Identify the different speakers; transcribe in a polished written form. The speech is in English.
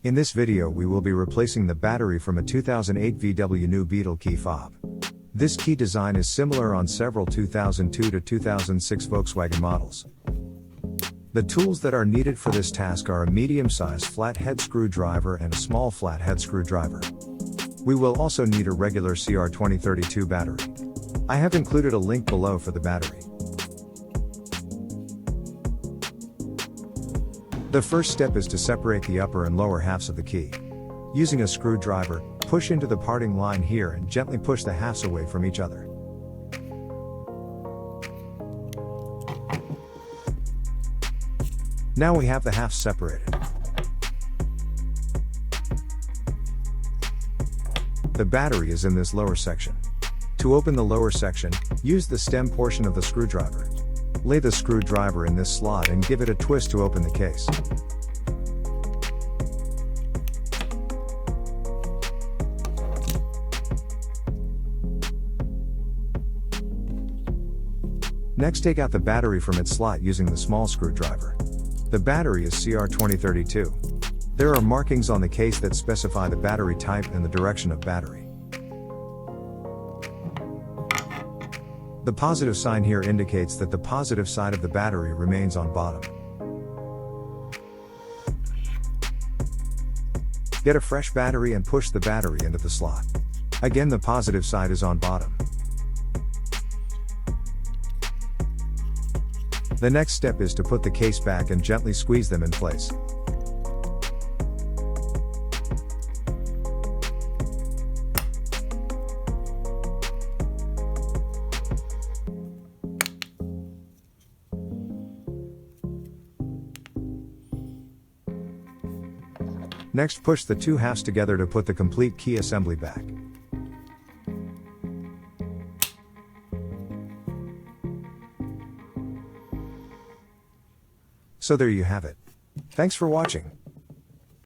Speaker 1: In this video we will be replacing the battery from a 2008 VW New Beetle key fob. This key design is similar on several 2002 to 2006 Volkswagen models. The tools that are needed for this task are a medium-sized flathead screwdriver and a small flathead screwdriver. We will also need a regular CR2032 battery. I have included a link below for the battery. The first step is to separate the upper and lower halves of the key. Using a screwdriver, push into the parting line here and gently push the halves away from each other. Now we have the halves separated. The battery is in this lower section. To open the lower section, use the stem portion of the screwdriver. Lay the screwdriver in this slot and give it a twist to open the case. Next, take out the battery from its slot using the small screwdriver. The battery is CR2032. There are markings on the case that specify the battery type and the direction of battery. The positive sign here indicates that the positive side of the battery remains on bottom. Get a fresh battery and push the battery into the slot. Again, the positive side is on bottom. The next step is to put the case back and gently squeeze them in place. Next, push the two halves together to put the complete key assembly back. So there you have it. Thanks for watching.